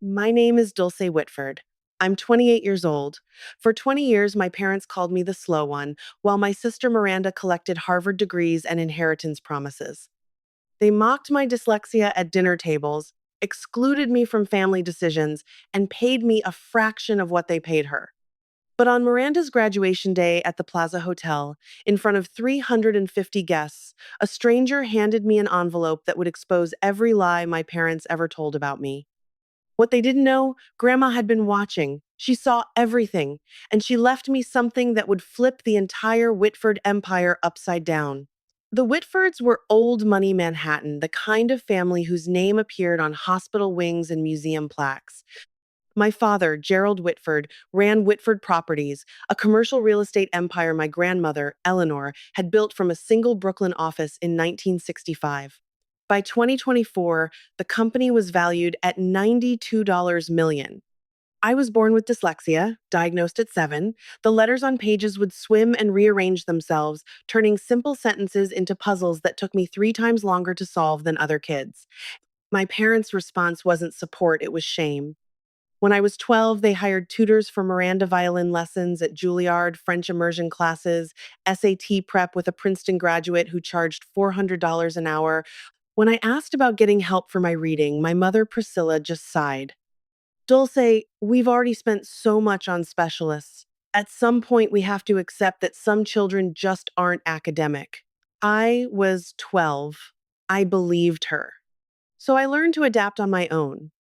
My name is Dulce Witford. I'm 28 years old. For 20 years, my parents called me the slow one, while my sister Miranda collected Harvard degrees and inheritance promises. They mocked my dyslexia at dinner tables, excluded me from family decisions, and paid me a fraction of what they paid her. But on Miranda's graduation day at the Plaza Hotel, in front of 350 guests, a stranger handed me an envelope that would expose every lie my parents ever told about me. What they didn't know, Grandma had been watching. She saw everything, and she left me something that would flip the entire Whitford empire upside down. The Whitfords were old money Manhattan, the kind of family whose name appeared on hospital wings and museum plaques. My father, Gerald Whitford, ran Whitford Properties, a commercial real estate empire my grandmother, Eleanor, had built from a single Brooklyn office in 1965. By 2024, the company was valued at $92 million. I was born with dyslexia, diagnosed at 7. The letters on pages would swim and rearrange themselves, turning simple sentences into puzzles that took me 3 times longer to solve than other kids. My parents' response wasn't support, it was shame. When I was 12, they hired tutors for Miranda violin lessons at Juilliard, French immersion classes, SAT prep with a Princeton graduate who charged $400 an hour. When I asked about getting help for my reading, my mother, Priscilla, just sighed. Dulce, we've already spent so much on specialists. At some point, we have to accept that some children just aren't academic. I was 12. I believed her. So I learned to adapt on my own.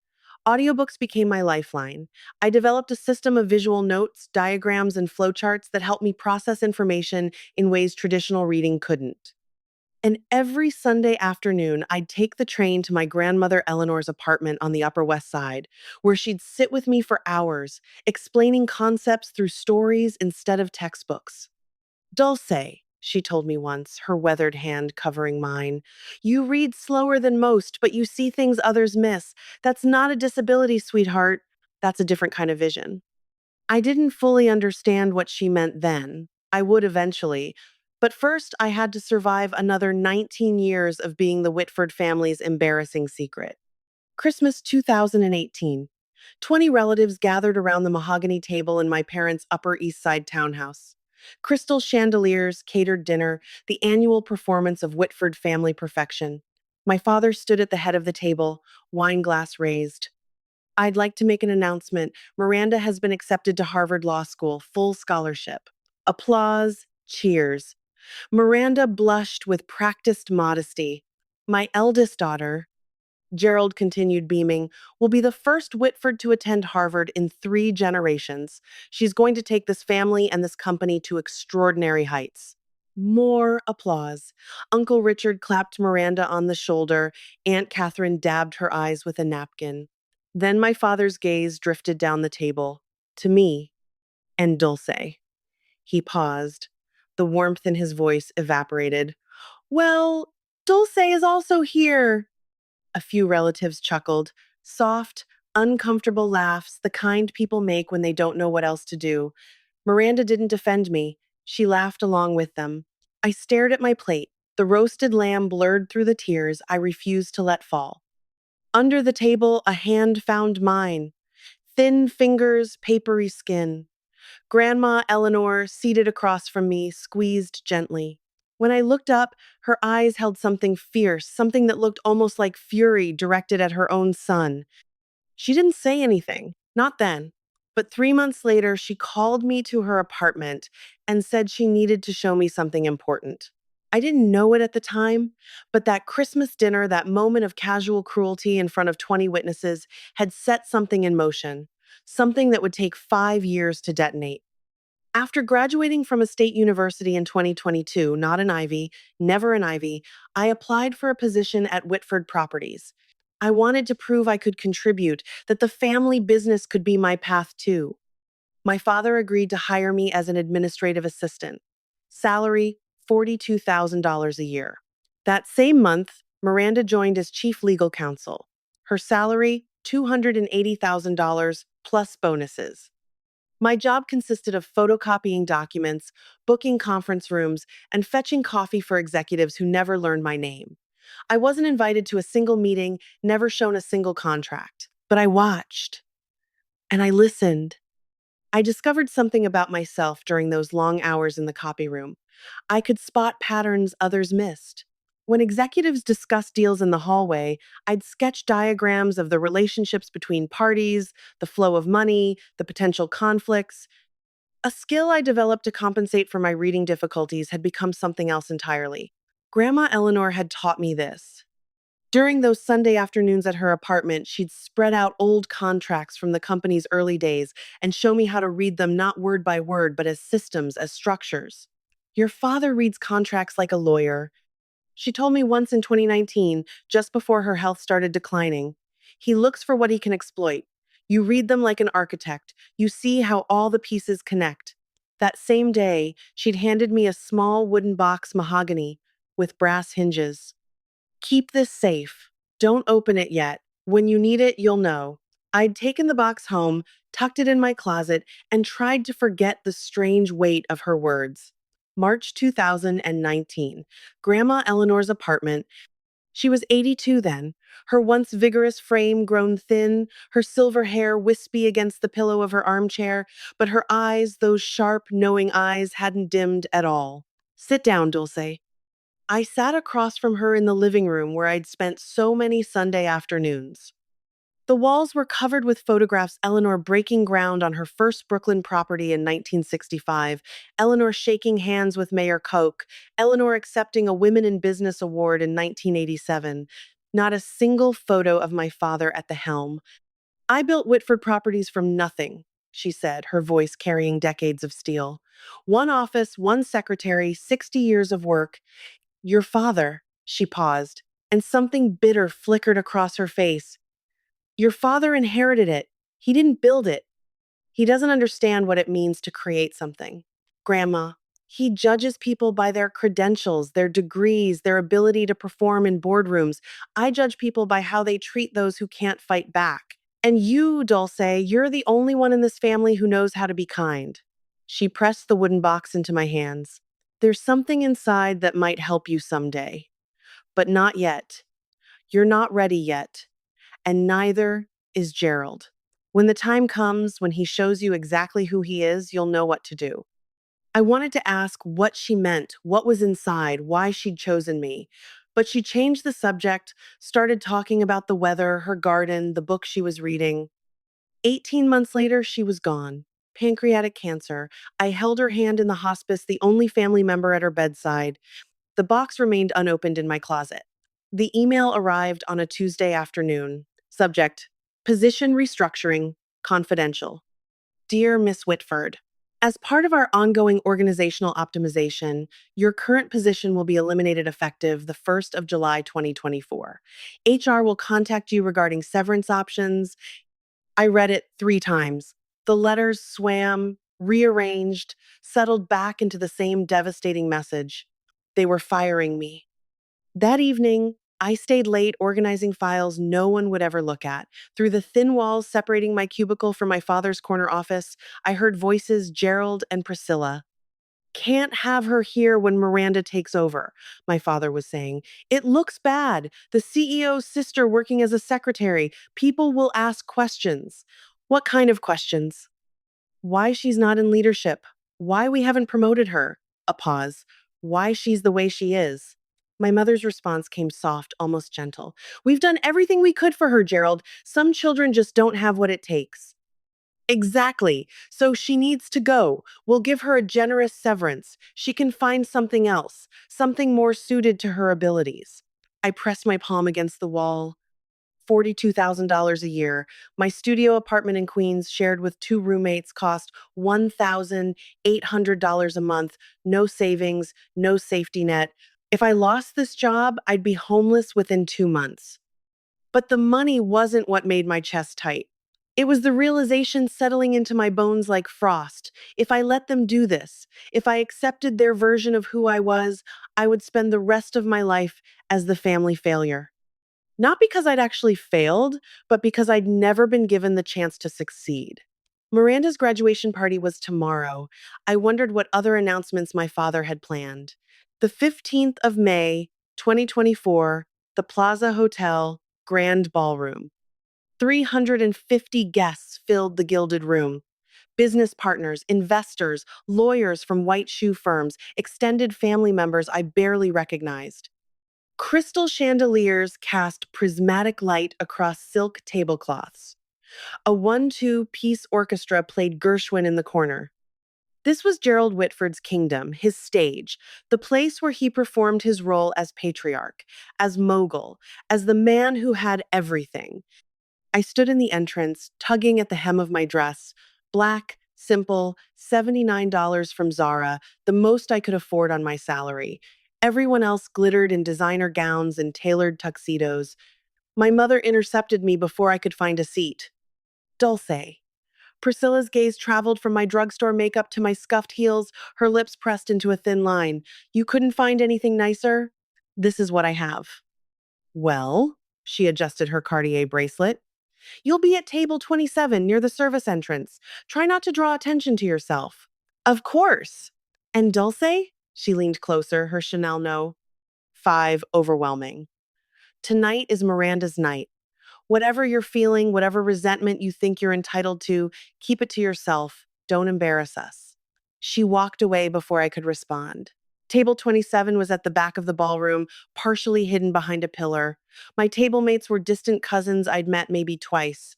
Audiobooks became my lifeline. I developed a system of visual notes, diagrams, and flowcharts that helped me process information in ways traditional reading couldn't. And every Sunday afternoon, I'd take the train to my grandmother Eleanor's apartment on the Upper West Side, where she'd sit with me for hours, explaining concepts through stories instead of textbooks. Dulce, she told me once, her weathered hand covering mine, you read slower than most, but you see things others miss. That's not a disability, sweetheart. That's a different kind of vision. I didn't fully understand what she meant then. I would eventually. But first, I had to survive another 19 years of being the Whitford family's embarrassing secret. Christmas 2018. 20 relatives gathered around the mahogany table in my parents' Upper East Side townhouse. Crystal chandeliers, catered dinner, the annual performance of Whitford family perfection. My father stood at the head of the table, wine glass raised. I'd like to make an announcement. Miranda has been accepted to Harvard Law School, full scholarship. Applause, cheers. Miranda blushed with practiced modesty. My eldest daughter, Gerald continued beaming, will be the first Whitford to attend Harvard in 3 generations. She's going to take this family and this company to extraordinary heights. More applause. Uncle Richard clapped Miranda on the shoulder. Aunt Catherine dabbed her eyes with a napkin. Then my father's gaze drifted down the table to me and Dulce. He paused. The warmth in his voice evaporated. Well, Dulce is also here. A few relatives chuckled. Soft, uncomfortable laughs, the kind people make when they don't know what else to do. Miranda didn't defend me. She laughed along with them. I stared at my plate. The roasted lamb blurred through the tears I refused to let fall. Under the table, a hand found mine. Thin fingers, papery skin. Grandma Eleanor, seated across from me, squeezed gently. When I looked up, her eyes held something fierce, something that looked almost like fury directed at her own son. She didn't say anything, not then. But 3 months later, she called me to her apartment and said she needed to show me something important. I didn't know it at the time, but that Christmas dinner, that moment of casual cruelty in front of 20 witnesses, had set something in motion, something that would take 5 years to detonate. After graduating from a state university in 2022, not an Ivy, never an Ivy, I applied for a position at Whitford Properties. I wanted to prove I could contribute, that the family business could be my path too. My father agreed to hire me as an administrative assistant. Salary, $42,000 a year. That same month, Miranda joined as chief legal counsel. Her salary, $280,000 plus bonuses. My job consisted of photocopying documents, booking conference rooms, and fetching coffee for executives who never learned my name. I wasn't invited to a single meeting, never shown a single contract. But I watched and I listened. I discovered something about myself during those long hours in the copy room. I could spot patterns others missed. When executives discussed deals in the hallway, I'd sketch diagrams of the relationships between parties, the flow of money, the potential conflicts. A skill I developed to compensate for my reading difficulties had become something else entirely. Grandma Eleanor had taught me this. During those Sunday afternoons at her apartment, she'd spread out old contracts from the company's early days and show me how to read them not word by word, but as systems, as structures. Your father reads contracts like a lawyer. She told me once in 2019, just before her health started declining. He looks for what he can exploit. You read them like an architect. You see how all the pieces connect. That same day, she'd handed me a small wooden box mahogany with brass hinges. Keep this safe. Don't open it yet. When you need it, you'll know. I'd taken the box home, tucked it in my closet, and tried to forget the strange weight of her words. March 2019. Grandma Eleanor's apartment. She was 82 then, her once vigorous frame grown thin, her silver hair wispy against the pillow of her armchair, but her eyes, those sharp, knowing eyes, hadn't dimmed at all. Sit down, Dulce. I sat across from her in the living room where I'd spent so many Sunday afternoons. The walls were covered with photographs Eleanor breaking ground on her first Brooklyn property in 1965, Eleanor shaking hands with Mayor Koch, Eleanor accepting a Women in Business award in 1987. Not a single photo of my father at the helm. I built Whitford Properties from nothing, she said, her voice carrying decades of steel. One office, one secretary, 60 years of work. Your father, she paused, and something bitter flickered across her face. Your father inherited it. He didn't build it. He doesn't understand what it means to create something. Grandma, he judges people by their credentials, their degrees, their ability to perform in boardrooms. I judge people by how they treat those who can't fight back. And you, Dulce, you're the only one in this family who knows how to be kind. She pressed the wooden box into my hands. There's something inside that might help you someday. But not yet. You're not ready yet. And neither is Gerald. When the time comes, when he shows you exactly who he is, you'll know what to do. I wanted to ask what she meant, what was inside, why she'd chosen me. But she changed the subject, started talking about the weather, her garden, the book she was reading. 18 months later, she was gone. Pancreatic cancer. I held her hand in the hospice, the only family member at her bedside. The box remained unopened in my closet. The email arrived on a Tuesday afternoon. Subject: Position restructuring, confidential. Dear Miss Whitford, as part of our ongoing organizational optimization, your current position will be eliminated effective the 1st of July 2024. HR will contact you regarding severance options. I read it 3 times. The letters swam, rearranged, settled back into the same devastating message. They were firing me. That evening, I stayed late organizing files no one would ever look at. Through the thin walls separating my cubicle from my father's corner office, I heard voices Gerald and Priscilla. Can't have her here when Miranda takes over, my father was saying. It looks bad. The CEO's sister working as a secretary. People will ask questions. What kind of questions? Why she's not in leadership, why we haven't promoted her, a pause, why she's the way she is. My mother's response came soft, almost gentle. We've done everything we could for her, Gerald. Some children just don't have what it takes. Exactly. So she needs to go. We'll give her a generous severance. She can find something else, something more suited to her abilities. I pressed my palm against the wall. $42,000 a year. My studio apartment in Queens, shared with 2 roommates, cost $1,800 a month. No savings, no safety net. If I lost this job, I'd be homeless within 2 months. But the money wasn't what made my chest tight. It was the realization settling into my bones like frost. If I let them do this, if I accepted their version of who I was, I would spend the rest of my life as the family failure. Not because I'd actually failed, but because I'd never been given the chance to succeed. Miranda's graduation party was tomorrow. I wondered what other announcements my father had planned. The 15th of May, 2024, the Plaza Hotel, Grand Ballroom. 350 guests filled the gilded room. Business partners, investors, lawyers from white shoe firms, extended family members I barely recognized. Crystal chandeliers cast prismatic light across silk tablecloths. A 1-2 piece orchestra played Gershwin in the corner. This was Gerald Whitford's kingdom, his stage, the place where he performed his role as patriarch, as mogul, as the man who had everything. I stood in the entrance, tugging at the hem of my dress. Black, simple, $79 from Zara, the most I could afford on my salary. Everyone else glittered in designer gowns and tailored tuxedos. My mother intercepted me before I could find a seat. Dulce. Priscilla's gaze traveled from my drugstore makeup to my scuffed heels, her lips pressed into a thin line. You couldn't find anything nicer? This is what I have. Well, she adjusted her Cartier bracelet. You'll be at table 27 near the service entrance. Try not to draw attention to yourself. Of course. And Dulce? She leaned closer, her Chanel no. 5 overwhelming. Tonight is Miranda's night. Whatever you're feeling, whatever resentment you think you're entitled to, keep it to yourself. Don't embarrass us. She walked away before I could respond. Table 27 was at the back of the ballroom, partially hidden behind a pillar. My table mates were distant cousins I'd met maybe twice.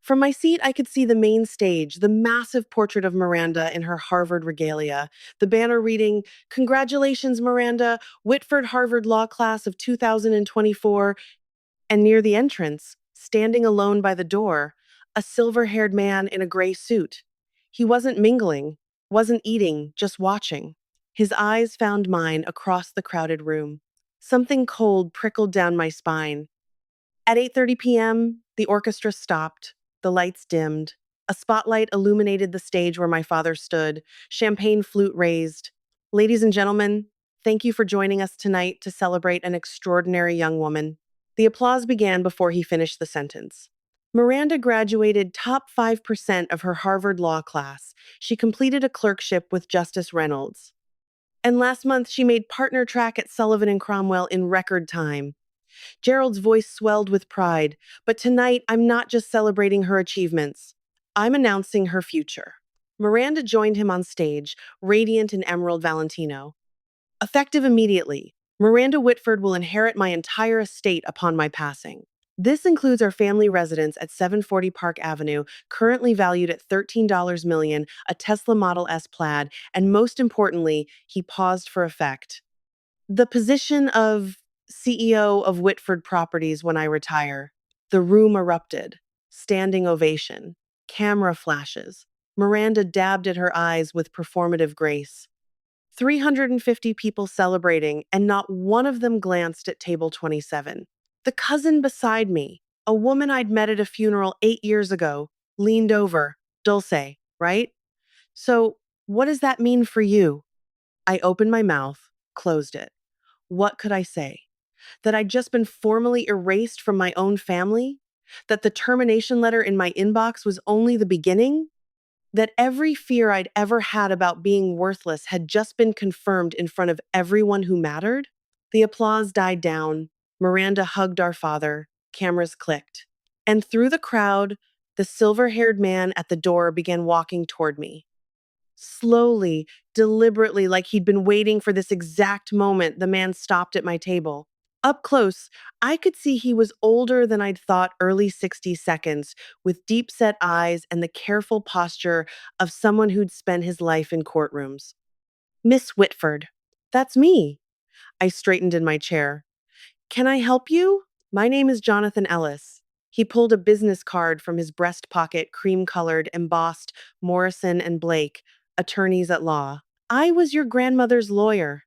From my seat, I could see the main stage, the massive portrait of Miranda in her Harvard regalia, the banner reading, Congratulations, Miranda, Whitford Harvard Law Class of 2024, and near the entrance, standing alone by the door, a silver-haired man in a gray suit. He wasn't mingling, wasn't eating, just watching. His eyes found mine across the crowded room. Something cold prickled down my spine. At 8:30 p.m., the orchestra stopped, the lights dimmed. A spotlight illuminated the stage where my father stood, champagne flute raised. Ladies and gentlemen, thank you for joining us tonight to celebrate an extraordinary young woman. The applause began before he finished the sentence. Miranda graduated top 5% of her Harvard Law class. She completed a clerkship with Justice Reynolds. And last month, she made partner track at Sullivan and Cromwell in record time. Gerald's voice swelled with pride, but tonight I'm not just celebrating her achievements. I'm announcing her future. Miranda joined him on stage, radiant in emerald Valentino. Effective immediately, Miranda Whitford will inherit my entire estate upon my passing. This includes our family residence at 740 Park Avenue, currently valued at $13 million, a Tesla Model S Plaid, and most importantly, he paused for effect. The position of CEO of Whitford Properties when I retire. The room erupted. Standing ovation. Camera flashes. Miranda dabbed at her eyes with performative grace. 350 people celebrating, and not one of them glanced at table 27. The cousin beside me, a woman I'd met at a funeral 8 years ago, leaned over. Dulce, right? So, what does that mean for you? I opened my mouth, closed it. What could I say? That I'd just been formally erased from my own family? That the termination letter in my inbox was only the beginning? That every fear I'd ever had about being worthless had just been confirmed in front of everyone who mattered? The applause died down. Miranda hugged our father. Cameras clicked. And through the crowd, the silver-haired man at the door began walking toward me. Slowly, deliberately, like he'd been waiting for this exact moment, the man stopped at my table. Up close, I could see he was older than I'd thought, early 60s seconds, with deep set eyes and the careful posture of someone who'd spent his life in courtrooms. Miss Whitford. That's me. I straightened in my chair. Can I help you? My name is Jonathan Ellis. He pulled a business card from his breast pocket, cream colored, embossed Morrison and Blake, attorneys at law. I was your grandmother's lawyer.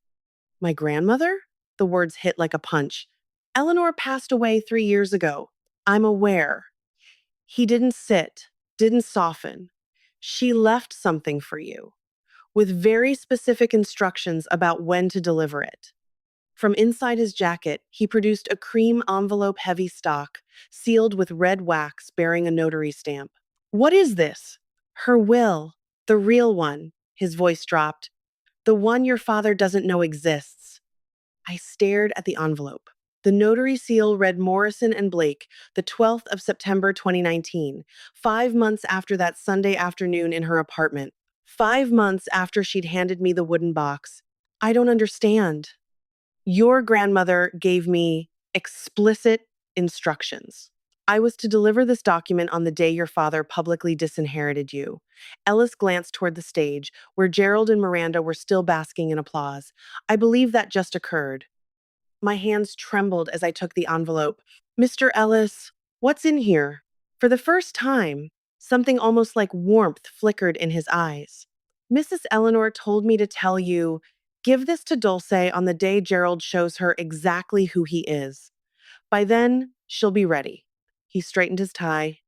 My grandmother? The words hit like a punch. Eleanor passed away 3 years ago. I'm aware. He didn't sit, didn't soften. She left something for you, with very specific instructions about when to deliver it. From inside his jacket, he produced a cream envelope heavy stock, sealed with red wax bearing a notary stamp. What is this? Her will. The real one. His voice dropped. The one your father doesn't know exists. I stared at the envelope. The notary seal read Morrison and Blake, the 12th of September 2019, 5 months after that Sunday afternoon in her apartment. 5 months after she'd handed me the wooden box. I don't understand. Your grandmother gave me explicit instructions. I was to deliver this document on the day your father publicly disinherited you. Ellis glanced toward the stage, where Gerald and Miranda were still basking in applause. I believe that just occurred. My hands trembled as I took the envelope. Mr. Ellis, what's in here? For the first time, something almost like warmth flickered in his eyes. Mrs. Eleanor told me to tell you, give this to Dulce on the day Gerald shows her exactly who he is. By then, she'll be ready. He straightened his tie.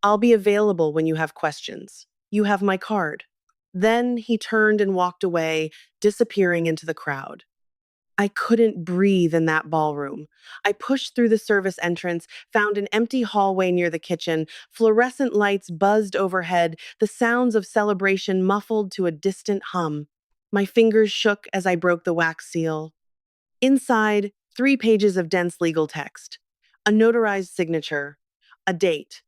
I'll be available when you have questions. You have my card. Then he turned and walked away, disappearing into the crowd. I couldn't breathe in that ballroom. I pushed through the service entrance, found an empty hallway near the kitchen. Fluorescent lights buzzed overhead, the sounds of celebration muffled to a distant hum. My fingers shook as I broke the wax seal. Inside, 3 pages of dense legal text, a notarized signature, a date,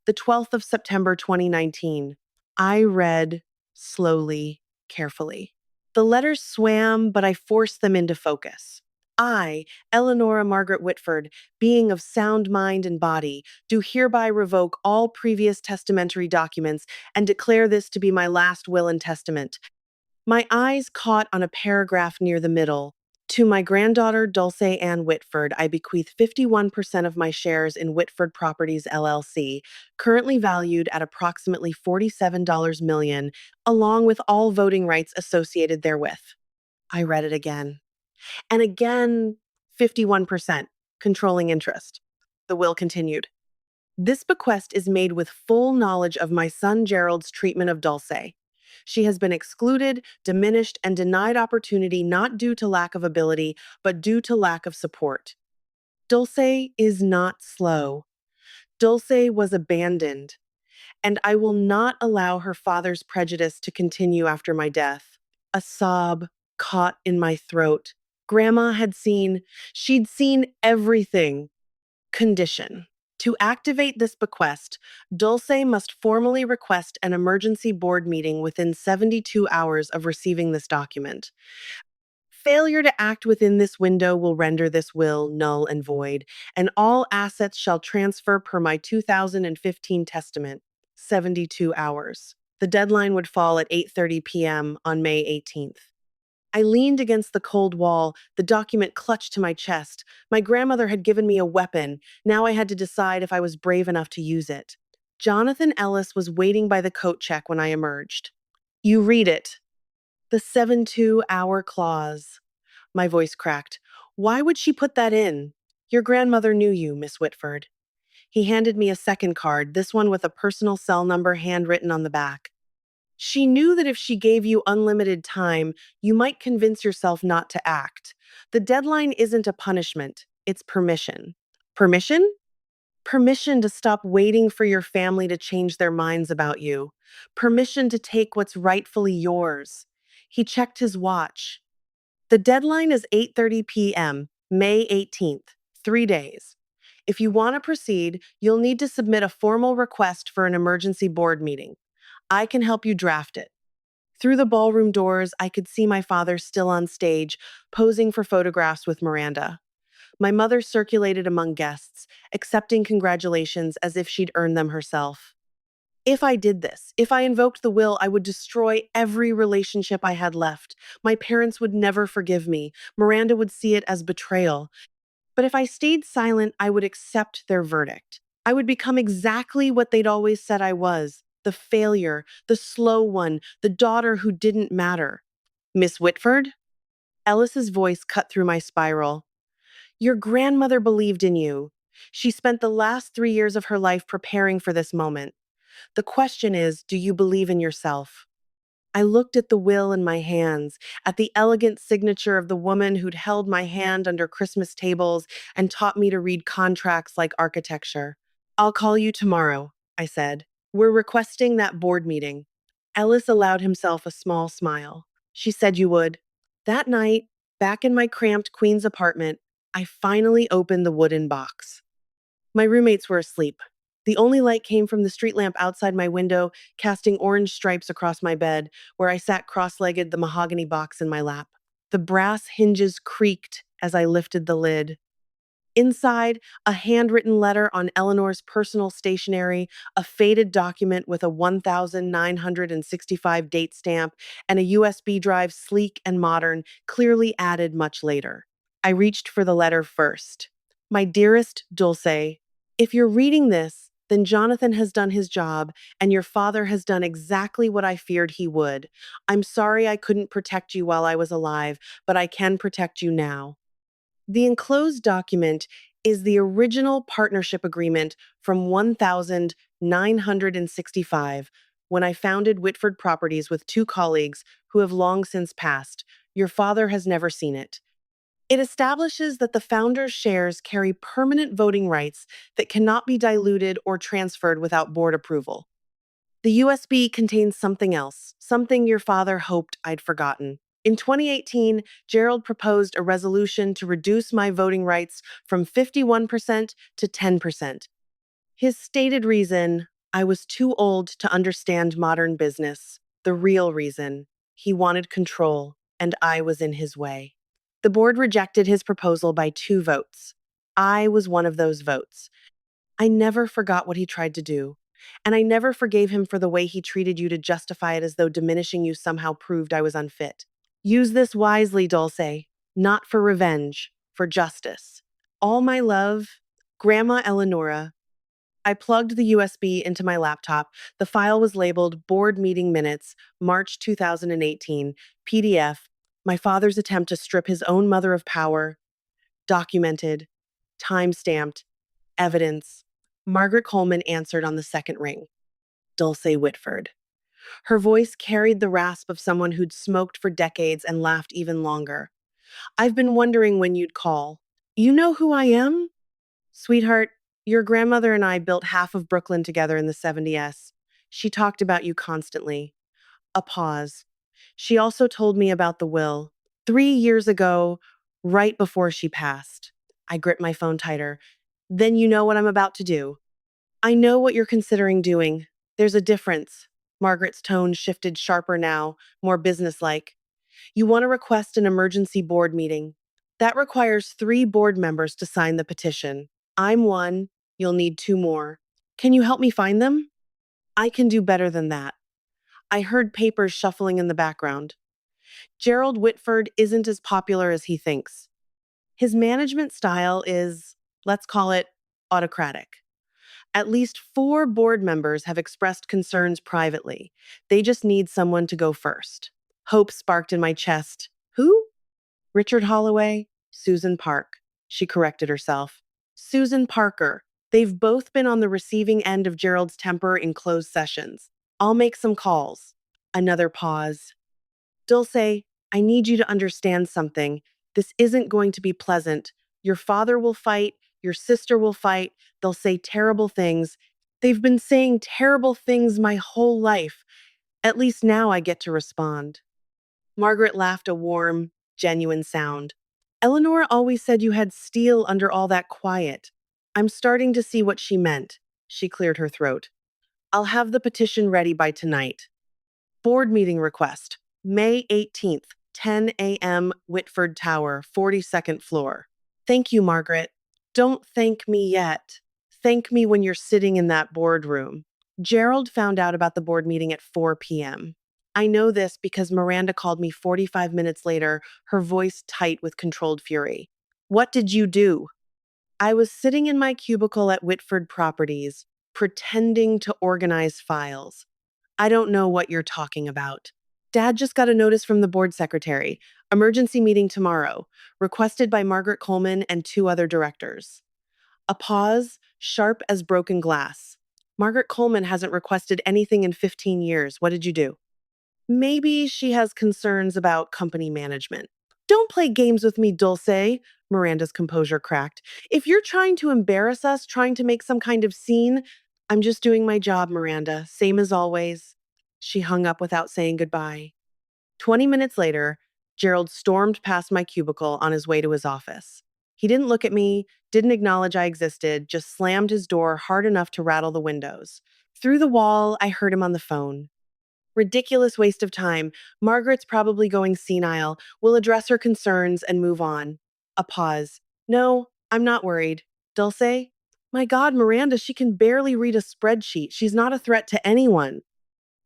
the 12th of September 2019. I read slowly, carefully. The letters swam, but I forced them into focus. I, Eleanora Margaret Whitford, being of sound mind and body, do hereby revoke all previous testamentary documents and declare this to be my last will and testament. My eyes caught on a paragraph near the middle. To my granddaughter Dulce Ann Whitford, I bequeath 51% of my shares in Whitford Properties LLC, currently valued at approximately $47 million, along with all voting rights associated therewith. I read it again. And again, 51%, controlling interest. The will continued. This bequest is made with full knowledge of my son Gerald's treatment of Dulce. She has been excluded, diminished, and denied opportunity not due to lack of ability, but due to lack of support. Dulce is not slow. Dulce was abandoned, and I will not allow her father's prejudice to continue after my death. A sob caught in my throat. Grandma she'd seen everything. Condition. To activate this bequest, Dulce must formally request an emergency board meeting within 72 hours of receiving this document. Failure to act within this window will render this will null and void, and all assets shall transfer per my 2015 testament. 72 hours. The deadline would fall at 8:30 p.m. on May 18th. I leaned against the cold wall, the document clutched to my chest. My grandmother had given me a weapon. Now I had to decide if I was brave enough to use it. Jonathan Ellis was waiting by the coat check when I emerged. You read it. The 72-hour clause. My voice cracked. Why would she put that in? Your grandmother knew you, Miss Whitford. He handed me a second card, this one with a personal cell number handwritten on the back. She knew that if she gave you unlimited time, you might convince yourself not to act. The deadline isn't a punishment, it's permission. Permission? Permission to stop waiting for your family to change their minds about you. Permission to take what's rightfully yours. He checked his watch. The deadline is 8:30 p.m., May 18th, 3 days. If you want to proceed, you'll need to submit a formal request for an emergency board meeting. I can help you draft it. Through the ballroom doors, I could see my father still on stage, posing for photographs with Miranda. My mother circulated among guests, accepting congratulations as if she'd earned them herself. If I did this, if I invoked the will, I would destroy every relationship I had left. My parents would never forgive me. Miranda would see it as betrayal. But if I stayed silent, I would accept their verdict. I would become exactly what they'd always said I was, the failure, the slow one, the daughter who didn't matter. Miss Whitford? Ellis's voice cut through my spiral. Your grandmother believed in you. She spent the last 3 years of her life preparing for this moment. The question is, do you believe in yourself? I looked at the will in my hands, at the elegant signature of the woman who'd held my hand under Christmas tables and taught me to read contracts like architecture. I'll call you tomorrow, I said. We're requesting that board meeting. Ellis allowed himself a small smile. She said you would. That night, back in my cramped Queens apartment, I finally opened the wooden box. My roommates were asleep. The only light came from the street lamp outside my window, casting orange stripes across my bed, where I sat cross legged, the mahogany box in my lap. The brass hinges creaked as I lifted the lid. Inside, a handwritten letter on Eleanor's personal stationery, a faded document with a 1965 date stamp, and a USB drive sleek and modern, clearly added much later. I reached for the letter first. My dearest Dulce, if you're reading this, then Jonathan has done his job, and your father has done exactly what I feared he would. I'm sorry I couldn't protect you while I was alive, but I can protect you now. The enclosed document is the original partnership agreement from 1965 when I founded Whitford Properties with two colleagues who have long since passed. Your father has never seen it. It establishes that the founder's shares carry permanent voting rights that cannot be diluted or transferred without board approval. The USB contains something else, something your father hoped I'd forgotten. In 2018, Gerald proposed a resolution to reduce my voting rights from 51% to 10%. His stated reason: I was too old to understand modern business. The real reason: he wanted control, and I was in his way. The board rejected his proposal by 2 votes. I was one of those votes. I never forgot what he tried to do, and I never forgave him for the way he treated you to justify it as though diminishing you somehow proved I was unfit. Use this wisely, Dulce, not for revenge, for justice. All my love, Grandma Eleanor. I plugged the USB into my laptop. The file was labeled Board Meeting Minutes, March 2018, PDF, my father's attempt to strip his own mother of power, documented, time-stamped, evidence. Margaret Coleman answered on the second ring. Dulce Witford. Her voice carried the rasp of someone who'd smoked for decades and laughed even longer. I've been wondering when you'd call. You know who I am? Sweetheart, your grandmother and I built half of Brooklyn together in the 70s. She talked about you constantly. A pause. She also told me about the will. 3 years ago, right before she passed. I gripped my phone tighter. Then you know what I'm about to do. I know what you're considering doing. There's a difference. Margaret's tone shifted sharper now, more businesslike. You want to request an emergency board meeting. That requires 3 board members to sign the petition. I'm one. You'll need 2 more. Can you help me find them? I can do better than that. I heard papers shuffling in the background. Gerald Whitford isn't as popular as he thinks. His management style is, let's call it, autocratic. At least 4 board members have expressed concerns privately. They just need someone to go first. Hope sparked in my chest. Who? Richard Holloway? Susan Park. She corrected herself. Susan Parker. They've both been on the receiving end of Gerald's temper in closed sessions. I'll make some calls. Another pause. Dulce, I need you to understand something. This isn't going to be pleasant. Your father will fight. Your sister will fight. They'll say terrible things. They've been saying terrible things my whole life. At least now I get to respond. Margaret laughed a warm, genuine sound. Eleanor always said you had steel under all that quiet. I'm starting to see what she meant. She cleared her throat. I'll have the petition ready by tonight. Board meeting request. May 18th, 10 a.m., Whitford Tower, 42nd floor. Thank you, Margaret. Don't thank me yet. Thank me when you're sitting in that boardroom. Gerald found out about the board meeting at 4 p.m. I know this because Miranda called me 45 minutes later, her voice tight with controlled fury. What did you do? I was sitting in my cubicle at Whitford Properties, pretending to organize files. I don't know what you're talking about. Dad just got a notice from the board secretary. Emergency meeting tomorrow, requested by Margaret Coleman and 2 other directors. A pause, sharp as broken glass. Margaret Coleman hasn't requested anything in 15 years. What did you do? Maybe she has concerns about company management. Don't play games with me, Dulce, Miranda's composure cracked. If you're trying to embarrass us, trying to make some kind of scene, I'm just doing my job, Miranda, same as always. She hung up without saying goodbye. 20 minutes later, Gerald stormed past my cubicle on his way to his office. He didn't look at me, didn't acknowledge I existed, just slammed his door hard enough to rattle the windows. Through the wall, I heard him on the phone. Ridiculous waste of time. Margaret's probably going senile. We'll address her concerns and move on. A pause. No, I'm not worried. Dulce? My God, Miranda, she can barely read a spreadsheet. She's not a threat to anyone.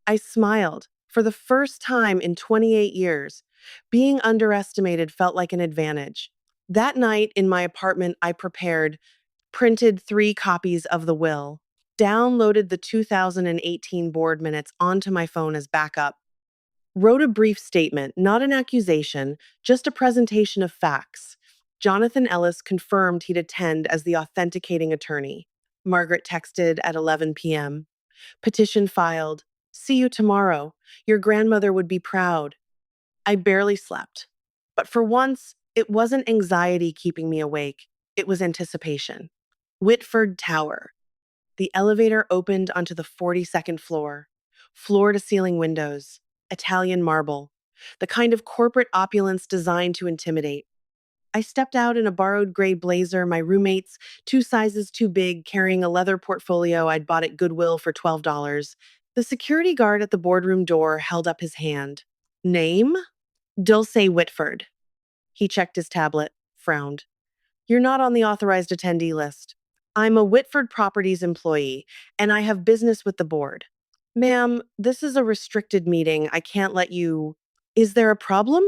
I smiled. For the first time in 28 years, being underestimated felt like an advantage. That night in my apartment, I prepared, printed 3 copies of the will, downloaded the 2018 board minutes onto my phone as backup, wrote a brief statement, not an accusation, just a presentation of facts. Jonathan Ellis confirmed he'd attend as the authenticating attorney. Margaret texted at 11 p.m. Petition filed. See you tomorrow. Your grandmother would be proud. I barely slept. But for once, it wasn't anxiety keeping me awake, it was anticipation. Whitford Tower. The elevator opened onto the 42nd floor. Floor to ceiling windows. Italian marble. The kind of corporate opulence designed to intimidate. I stepped out in a borrowed gray blazer, my roommate's 2 sizes too big, carrying a leather portfolio I'd bought at Goodwill for $12. The security guard at the boardroom door held up his hand. Name? Dulce Witford. He checked his tablet, frowned. You're not on the authorized attendee list. I'm a Whitford Properties employee, and I have business with the board. Ma'am, this is a restricted meeting. I can't let you. Is there a problem?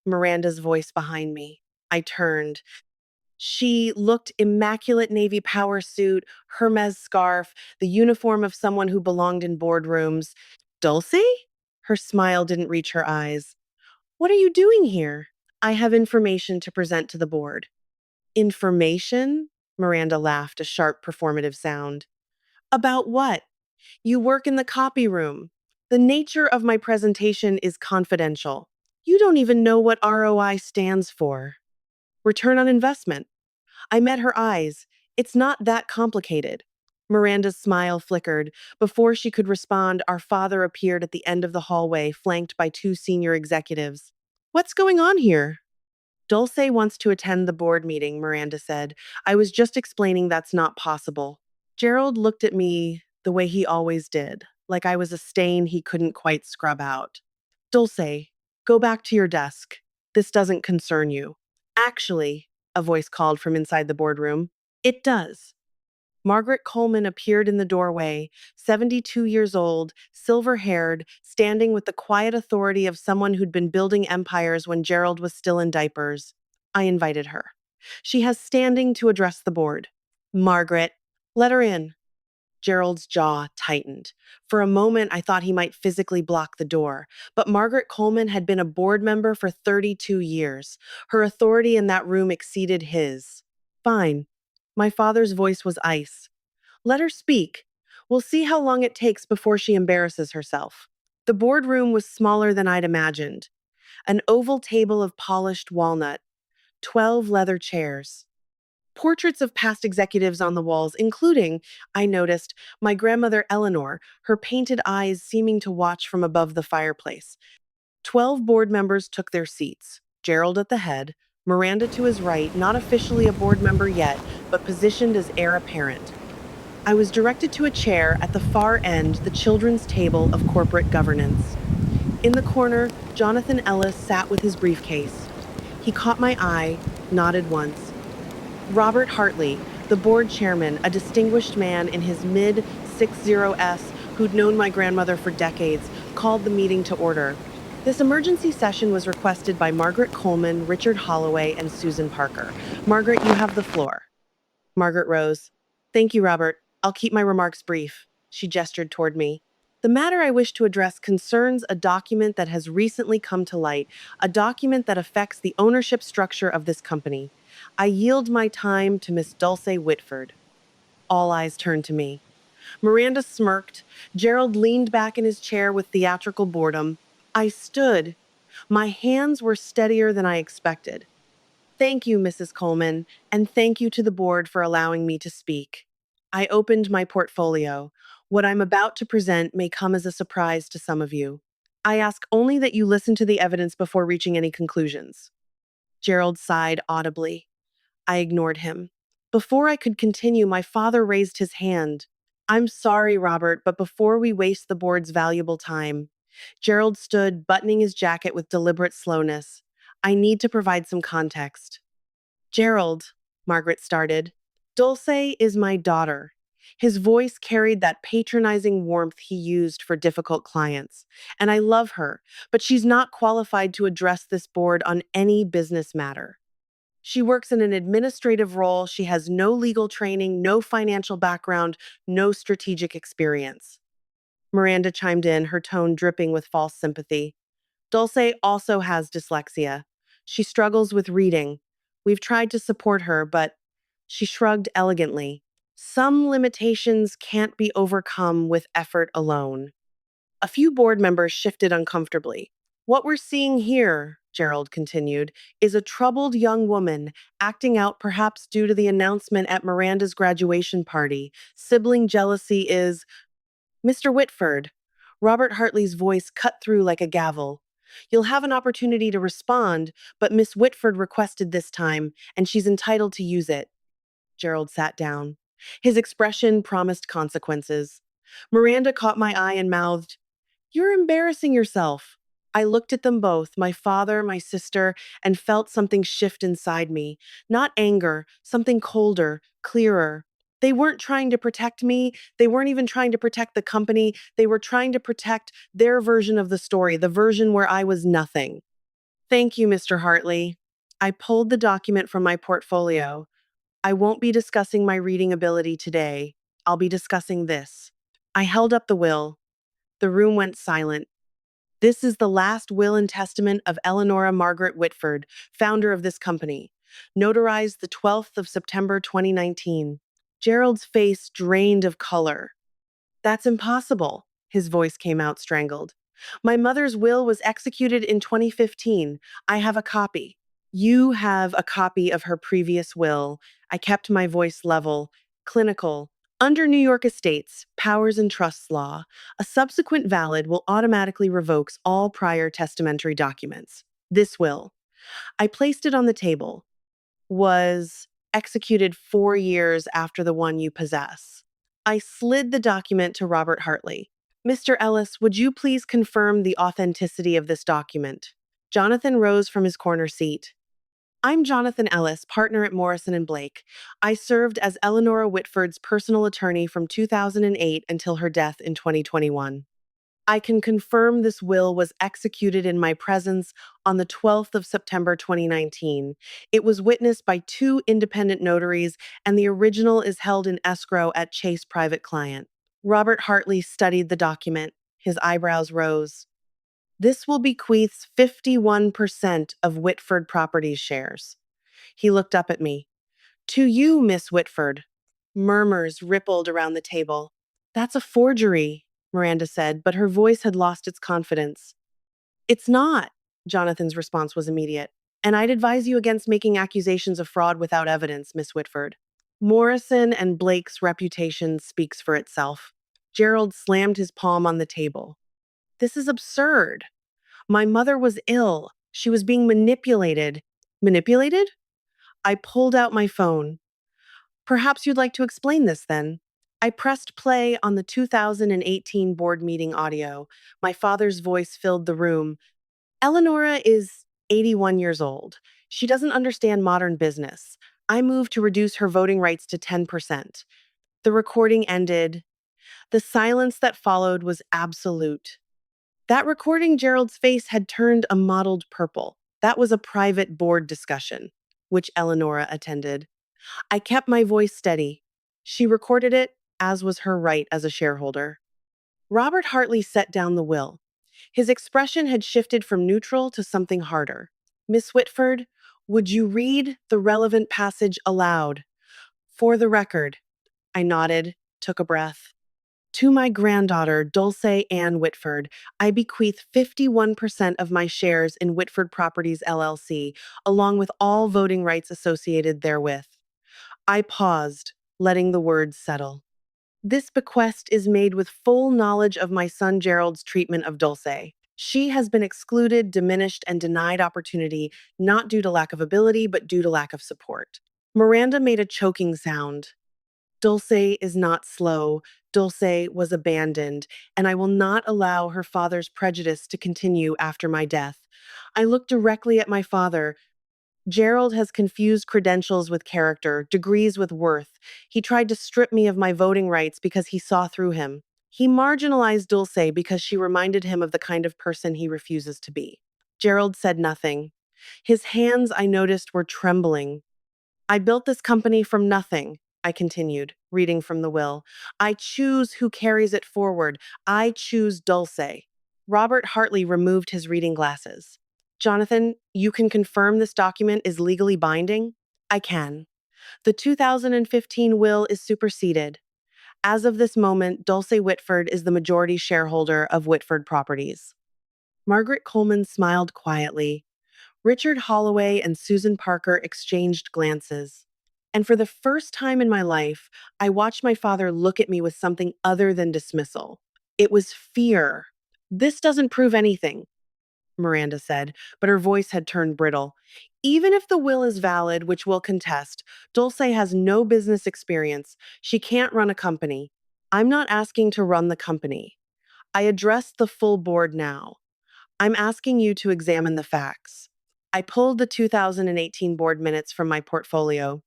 Miranda's voice behind me. I turned. She looked immaculate navy power suit, Hermes scarf, the uniform of someone who belonged in boardrooms. Dulce? Her smile didn't reach her eyes. What are you doing here? I have information to present to the board. Information? Miranda laughed, a sharp performative sound. About what? You work in the copy room. The nature of my presentation is confidential. You don't even know what ROI stands for. Return on investment. I met her eyes. It's not that complicated. Miranda's smile flickered. Before she could respond, our father appeared at the end of the hallway, flanked by 2 senior executives. What's going on here? Dulce wants to attend the board meeting, Miranda said. I was just explaining that's not possible. Gerald looked at me the way he always did, like I was a stain he couldn't quite scrub out. Dulce, go back to your desk. This doesn't concern you. Actually, a voice called from inside the boardroom. It does. Margaret Coleman appeared in the doorway, 72 years old, silver haired, standing with the quiet authority of someone who'd been building empires when Gerald was still in diapers. I invited her. She has standing to address the board. Margaret, let her in. Gerald's jaw tightened. For a moment, I thought he might physically block the door, but Margaret Coleman had been a board member for 32 years. Her authority in that room exceeded his. Fine. My father's voice was ice. Let her speak. We'll see how long it takes before she embarrasses herself. The boardroom was smaller than I'd imagined. An oval table of polished walnut, 12 leather chairs. Portraits of past executives on the walls, including, I noticed, my grandmother Eleanor, her painted eyes seeming to watch from above the fireplace. 12 board members took their seats, Gerald at the head, Miranda to his right, not officially a board member yet, but positioned as heir apparent. I was directed to a chair at the far end, the children's table of corporate governance. In the corner, Jonathan Ellis sat with his briefcase. He caught my eye, nodded once. Robert Hartley, the board chairman, a distinguished man in his mid-60s who'd known my grandmother for decades, called the meeting to order. This emergency session was requested by Margaret Coleman, Richard Holloway, and Susan Parker. Margaret, you have the floor. Margaret rose. Thank you, Robert. I'll keep my remarks brief. She gestured toward me. The matter I wish to address concerns a document that has recently come to light, a document that affects the ownership structure of this company. I yield my time to Miss Dulce Witford. All eyes turned to me. Miranda smirked. Gerald leaned back in his chair with theatrical boredom. I stood. My hands were steadier than I expected. Thank you, Mrs. Coleman, and thank you to the board for allowing me to speak. I opened my portfolio. What I'm about to present may come as a surprise to some of you. I ask only that you listen to the evidence before reaching any conclusions. Gerald sighed audibly. I ignored him. Before I could continue, my father raised his hand. I'm sorry, Robert, but before we waste the board's valuable time. Gerald stood, buttoning his jacket with deliberate slowness. I need to provide some context. Gerald, Margaret started, Dulce is my daughter. His voice carried that patronizing warmth he used for difficult clients. And I love her, but she's not qualified to address this board on any business matter. She works in an administrative role. She has no legal training, no financial background, no strategic experience. Miranda chimed in, her tone dripping with false sympathy. Dulce also has dyslexia. She struggles with reading. We've tried to support her, but she shrugged elegantly. Some limitations can't be overcome with effort alone. A few board members shifted uncomfortably. What we're seeing here, Gerald continued, is a troubled young woman acting out perhaps due to the announcement at Miranda's graduation party. Sibling jealousy is Mr. Whitford. Robert Hartley's voice cut through like a gavel. You'll have an opportunity to respond, but Miss Whitford requested this time, and she's entitled to use it. Gerald sat down. His expression promised consequences. Miranda caught my eye and mouthed, You're embarrassing yourself. I looked at them both, my father, my sister, and felt something shift inside me. Not anger, something colder, clearer. They weren't trying to protect me. They weren't even trying to protect the company. They were trying to protect their version of the story, the version where I was nothing. Thank you, Mr. Hartley. I pulled the document from my portfolio. I won't be discussing my reading ability today. I'll be discussing this. I held up the will. The room went silent. This is the last will and testament of Eleanor Margaret Whitford, founder of this company. Notarized the 12th of September 2019. Gerald's face drained of color. That's impossible. His voice came out strangled. My mother's will was executed in 2015. I have a copy. You have a copy of her previous will. I kept my voice level, clinical. Under New York Estates, Powers and Trusts law, a subsequent valid will automatically revokes all prior testamentary documents. This will. I placed it on the table. Was executed 4 years after the one you possess. I slid the document to Robert Hartley. Mr. Ellis, would you please confirm the authenticity of this document? Jonathan rose from his corner seat. I'm Jonathan Ellis, partner at Morrison and Blake. I served as Eleanor Whitford's personal attorney from 2008 until her death in 2021. I can confirm this will was executed in my presence on the 12th of September 2019. It was witnessed by two independent notaries, and the original is held in escrow at Chase Private Client. Robert Hartley studied the document. His eyebrows rose. This will bequeath 51% of Whitford Properties shares. He looked up at me. To you, Miss Whitford. Murmurs rippled around the table. That's a forgery, Miranda said, but her voice had lost its confidence. It's not, Jonathan's response was immediate. And I'd advise you against making accusations of fraud without evidence, Miss Whitford. Morrison and Blake's reputation speaks for itself. Gerald slammed his palm on the table. This is absurd. My mother was ill. She was being manipulated. Manipulated? I pulled out my phone. Perhaps you'd like to explain this then. I pressed play on the 2018 board meeting audio. My father's voice filled the room. Eleonora is 81 years old. She doesn't understand modern business. I moved to reduce her voting rights to 10%. The recording ended. The silence that followed was absolute. That recording, Gerald's face had turned a mottled purple. That was a private board discussion, which Eleonora attended. I kept my voice steady. She recorded it, as was her right as a shareholder. Robert Hartley set down the will. His expression had shifted from neutral to something harder. Miss Whitford, would you read the relevant passage aloud? For the record. I nodded, took a breath. To my granddaughter, Dulce Ann Whitford, I bequeath 51% of my shares in Whitford Properties LLC, along with all voting rights associated therewith. I paused, letting the words settle. This bequest is made with full knowledge of my son Gerald's treatment of Dulce. She has been excluded, diminished, and denied opportunity, not due to lack of ability, but due to lack of support. Miranda made a choking sound. Dulce is not slow. Dulce was abandoned, and I will not allow her father's prejudice to continue after my death. I looked directly at my father. Gerald has confused credentials with character, degrees with worth. He tried to strip me of my voting rights because he saw through him. He marginalized Dulce because she reminded him of the kind of person he refuses to be. Gerald said nothing. His hands, I noticed, were trembling. I built this company from nothing, I continued, reading from the will. I choose who carries it forward. I choose Dulce. Robert Hartley removed his reading glasses. Jonathan, you can confirm this document is legally binding? I can. The 2015 will is superseded. As of this moment, Dulce Witford is the majority shareholder of Witford Properties. Margaret Coleman smiled quietly. Richard Holloway and Susan Parker exchanged glances. And for the first time in my life, I watched my father look at me with something other than dismissal. It was fear. This doesn't prove anything, Miranda said, but her voice had turned brittle. Even if the will is valid, which we'll contest, Dulce has no business experience. She can't run a company. I'm not asking to run the company. I address the full board now. I'm asking you to examine the facts. I pulled the 2018 board minutes from my portfolio.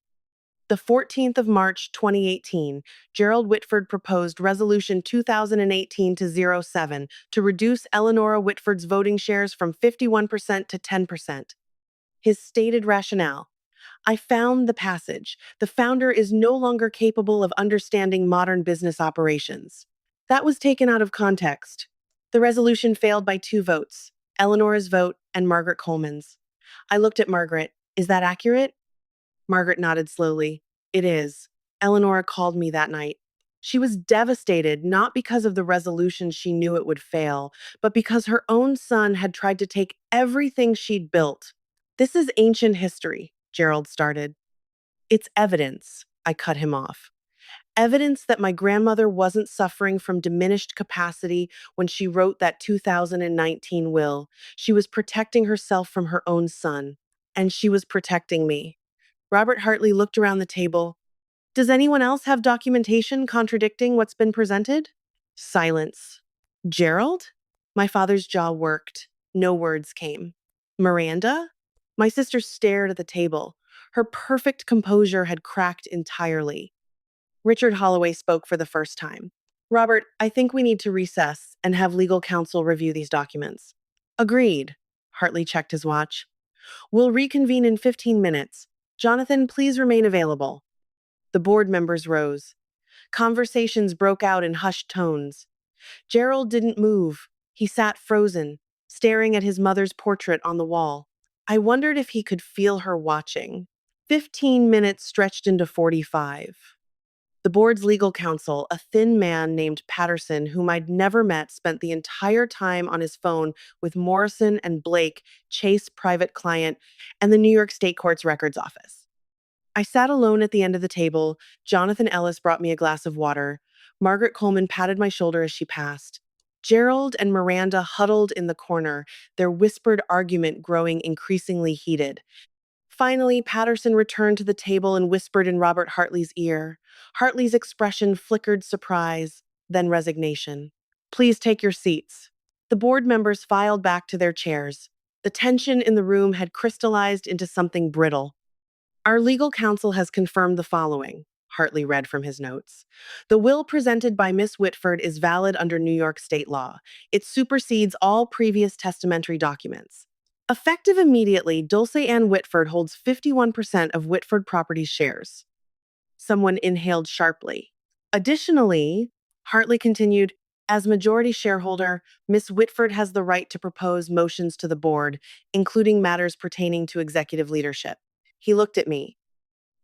The 14th of March 2018, Gerald Whitford proposed Resolution 2018-07 to reduce Eleanor Whitford's voting shares from 51% to 10%. His stated rationale: I found the passage. The founder is no longer capable of understanding modern business operations. That was taken out of context. The resolution failed by 2 votes, Eleanor's vote and Margaret Coleman's. I looked at Margaret. Is that accurate? Margaret nodded slowly. It is. Eleanor called me that night. She was devastated, not because of the resolution she knew it would fail, but because her own son had tried to take everything she'd built. This is ancient history, Gerald started. It's evidence, I cut him off. Evidence that my grandmother wasn't suffering from diminished capacity when she wrote that 2019 will. She was protecting herself from her own son, and she was protecting me. Robert Hartley looked around the table. Does anyone else have documentation contradicting what's been presented? Silence. Gerald? My father's jaw worked. No words came. Miranda? My sister stared at the table. Her perfect composure had cracked entirely. Richard Holloway spoke for the first time. Robert, I think we need to recess and have legal counsel review these documents. Agreed. Hartley checked his watch. We'll reconvene in 15 minutes. Jonathan, please remain available. The board members rose. Conversations broke out in hushed tones. Gerald didn't move. He sat frozen, staring at his mother's portrait on the wall. I wondered if he could feel her watching. 15 minutes stretched into 45. The board's legal counsel, a thin man named Patterson, whom I'd never met, spent the entire time on his phone with Morrison and Blake, Chase private client, and the New York State Court's records office. I sat alone at the end of the table. Jonathan Ellis brought me a glass of water. Margaret Coleman patted my shoulder as she passed. Gerald and Miranda huddled in the corner, their whispered argument growing increasingly heated. Finally, Patterson returned to the table and whispered in Robert Hartley's ear. Hartley's expression flickered surprise, then resignation. Please take your seats. The board members filed back to their chairs. The tension in the room had crystallized into something brittle. Our legal counsel has confirmed the following, Hartley read from his notes. The will presented by Miss Whitford is valid under New York state law. It supersedes all previous testamentary documents. Effective immediately, Dulce Ann Whitford holds 51% of Whitford Properties shares. Someone inhaled sharply. Additionally, Hartley continued, as majority shareholder, Miss Whitford has the right to propose motions to the board, including matters pertaining to executive leadership. He looked at me.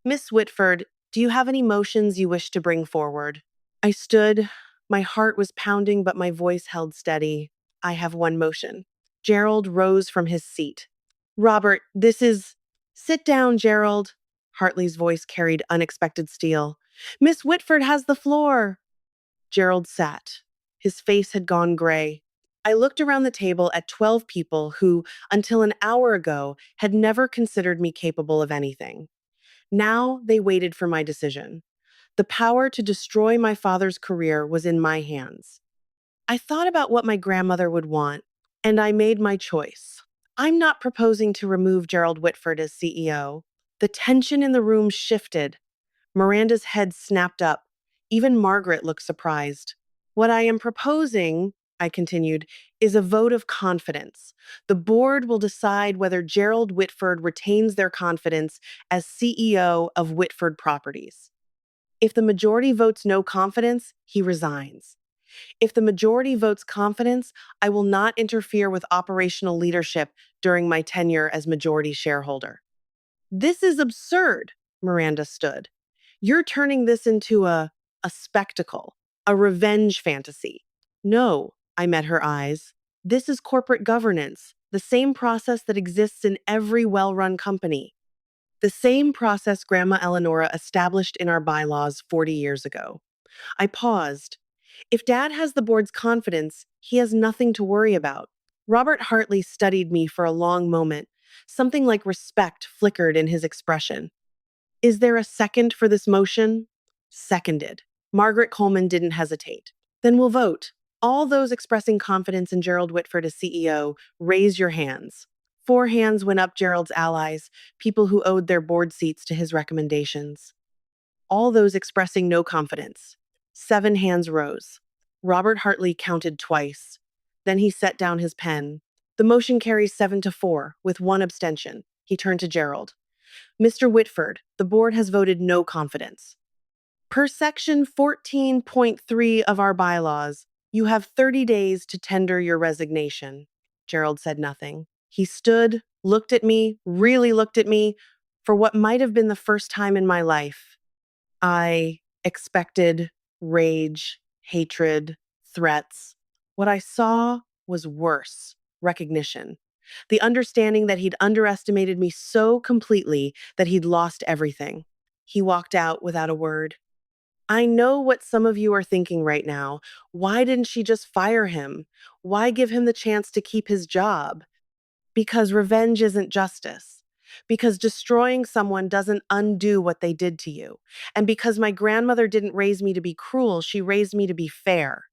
Miss Whitford, do you have any motions you wish to bring forward? I stood. My heart was pounding, but my voice held steady. I have one motion. Gerald rose from his seat. Robert, this is... Sit down, Gerald. Hartley's voice carried unexpected steel. Miss Whitford has the floor. Gerald sat. His face had gone gray. I looked around the table at 12 people who, until an hour ago, had never considered me capable of anything. Now they waited for my decision. The power to destroy my father's career was in my hands. I thought about what my grandmother would want, and I made my choice. I'm not proposing to remove Gerald Whitford as CEO. The tension in the room shifted. Miranda's head snapped up. Even Margaret looked surprised. What I am proposing, I continued, is a vote of confidence. The board will decide whether Gerald Whitford retains their confidence as CEO of Whitford Properties. If the majority votes no confidence, he resigns. If the majority votes confidence, I will not interfere with operational leadership during my tenure as majority shareholder. This is absurd, Miranda stood. You're turning this into a spectacle, a revenge fantasy. No, I met her eyes. This is corporate governance, the same process that exists in every well run company. The same process Grandma Eleanor established in our bylaws 40 years ago. I paused. If Dad has the board's confidence, he has nothing to worry about. Robert Hartley studied me for a long moment. Something like respect flickered in his expression. Is there a second for this motion? Seconded. Margaret Coleman didn't hesitate. Then we'll vote. All those expressing confidence in Gerald Whitford as CEO, raise your hands. 4 hands went up Gerald's allies, people who owed their board seats to his recommendations. All those expressing no confidence. 7 hands rose. Robert Hartley counted twice. Then he set down his pen. The motion carries 7-4, with 1 abstention. He turned to Gerald. Mr. Whitford, the board has voted no confidence. Per section 14.3 of our bylaws, you have 30 days to tender your resignation. Gerald said nothing. He stood, looked at me, really looked at me, for what might have been the first time in my life. I expected rage, hatred, threats. What I saw was worse recognition. The understanding that he'd underestimated me so completely that he'd lost everything. He walked out without a word. I know what some of you are thinking right now. Why didn't she just fire him? Why give him the chance to keep his job? Because revenge isn't justice. Because destroying someone doesn't undo what they did to you. And because my grandmother didn't raise me to be cruel, she raised me to be fair.